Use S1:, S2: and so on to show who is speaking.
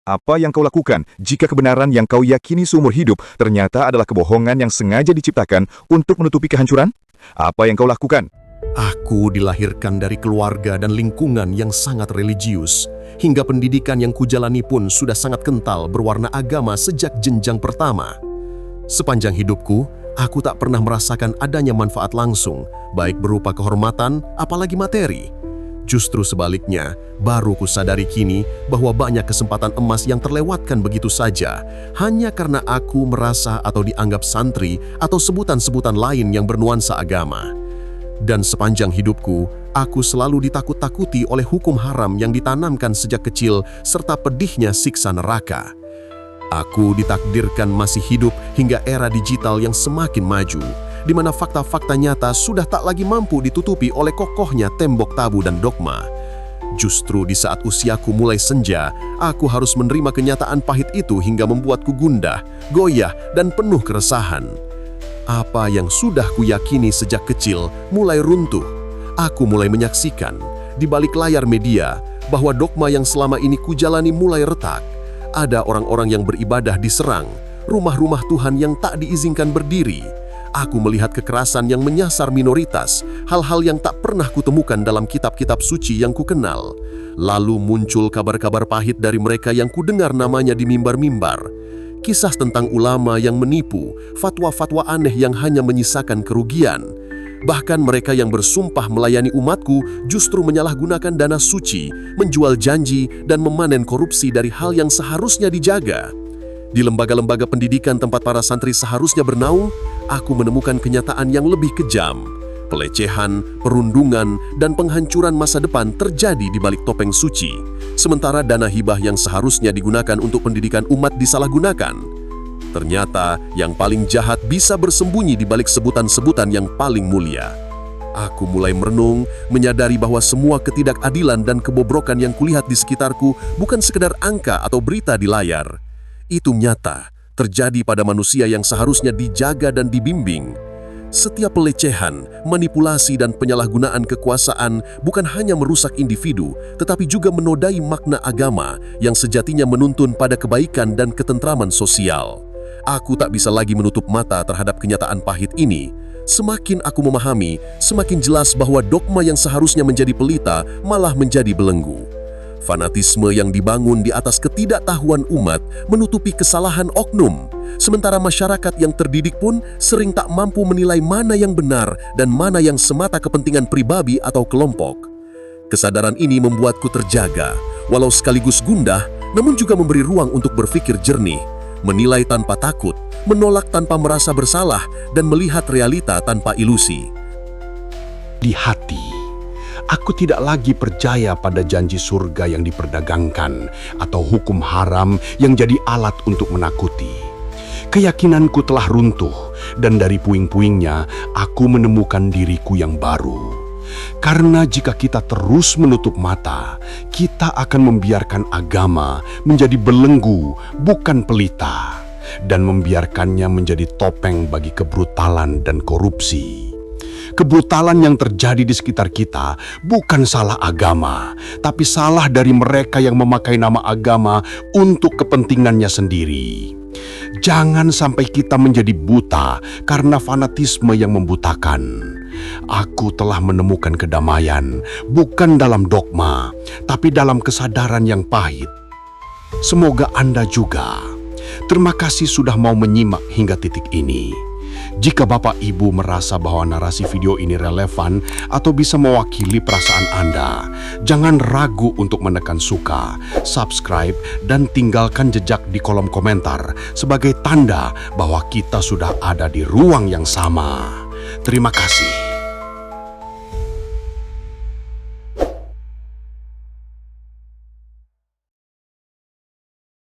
S1: Apa yang kau lakukan jika kebenaran yang kau yakini seumur hidup ternyata adalah kebohongan yang sengaja diciptakan untuk menutupi kehancuran? Apa yang kau lakukan?
S2: Aku dilahirkan dari keluarga dan lingkungan yang sangat religius, hingga pendidikan yang kujalani pun sudah sangat kental berwarna agama sejak jenjang pertama. Sepanjang hidupku, aku tak pernah merasakan adanya manfaat langsung, baik berupa kehormatan, apalagi materi. Justru sebaliknya, baru kusadari kini bahwa banyak kesempatan emas yang terlewatkan begitu saja, hanya karena aku merasa atau dianggap santri atau sebutan-sebutan lain yang bernuansa agama. Dan sepanjang hidupku, aku selalu ditakut-takuti oleh hukum haram yang ditanamkan sejak kecil serta pedihnya siksa neraka. Aku ditakdirkan masih hidup hingga era digital yang semakin maju, di mana fakta-fakta nyata sudah tak lagi mampu ditutupi oleh kokohnya tembok tabu dan dogma. Justru di saat usiaku mulai senja, aku harus menerima kenyataan pahit itu hingga membuatku gundah, goyah, dan penuh keresahan. Apa yang sudah kuyakini sejak kecil mulai runtuh. Aku mulai menyaksikan, di balik layar media, bahwa dogma yang selama ini kujalani mulai retak. Ada orang-orang yang beribadah diserang, rumah-rumah Tuhan yang tak diizinkan berdiri. Aku melihat kekerasan yang menyasar minoritas, hal-hal yang tak pernah kutemukan dalam kitab-kitab suci yang kukenal. Lalu muncul kabar-kabar pahit dari mereka yang kudengar namanya di mimbar-mimbar. Kisah tentang ulama yang menipu, fatwa-fatwa aneh yang hanya menyisakan kerugian. Bahkan mereka yang bersumpah melayani umatku justru menyalahgunakan dana suci, menjual janji, dan memanen korupsi dari hal yang seharusnya dijaga. Di lembaga-lembaga pendidikan tempat para santri seharusnya bernaung, aku menemukan kenyataan yang lebih kejam. Pelecehan, perundungan, dan penghancuran masa depan terjadi di balik topeng suci. Sementara dana hibah yang seharusnya digunakan untuk pendidikan umat disalahgunakan. Ternyata yang paling jahat bisa bersembunyi di balik sebutan-sebutan yang paling mulia. Aku mulai merenung, menyadari bahwa semua ketidakadilan dan kebobrokan yang kulihat di sekitarku bukan sekedar angka atau berita di layar. Itu nyata, terjadi pada manusia yang seharusnya dijaga dan dibimbing. Setiap pelecehan, manipulasi, dan penyalahgunaan kekuasaan bukan hanya merusak individu, tetapi juga menodai makna agama yang sejatinya menuntun pada kebaikan dan ketentraman sosial. Aku tak bisa lagi menutup mata terhadap kenyataan pahit ini. Semakin aku memahami, semakin jelas bahwa dogma yang seharusnya menjadi pelita malah menjadi belenggu. Fanatisme yang dibangun di atas ketidaktahuan umat menutupi kesalahan oknum, sementara masyarakat yang terdidik pun sering tak mampu menilai mana yang benar dan mana yang semata kepentingan pribadi atau kelompok. Kesadaran ini membuatku terjaga, walau sekaligus gundah, namun juga memberi ruang untuk berpikir jernih, menilai tanpa takut, menolak tanpa merasa bersalah, dan melihat realita tanpa ilusi.
S3: Di hati, aku tidak lagi percaya pada janji surga yang diperdagangkan atau hukum haram yang jadi alat untuk menakuti. Keyakinanku telah runtuh, dan dari puing-puingnya aku menemukan diriku yang baru. Karena jika kita terus menutup mata, kita akan membiarkan agama menjadi belenggu, bukan pelita, dan membiarkannya menjadi topeng bagi kebrutalan dan korupsi. Kebrutalan yang terjadi di sekitar kita bukan salah agama, tapi salah dari mereka yang memakai nama agama untuk kepentingannya sendiri. Jangan sampai kita menjadi buta karena fanatisme yang membutakan. Aku telah menemukan kedamaian, bukan dalam dogma, tapi dalam kesadaran yang pahit. Semoga Anda juga. Terima kasih sudah mau menyimak hingga titik ini. Jika Bapak Ibu merasa bahwa narasi video ini relevan atau bisa mewakili perasaan Anda, jangan ragu untuk menekan suka, subscribe, dan tinggalkan jejak di kolom komentar sebagai tanda bahwa kita sudah ada di ruang yang sama. Terima kasih.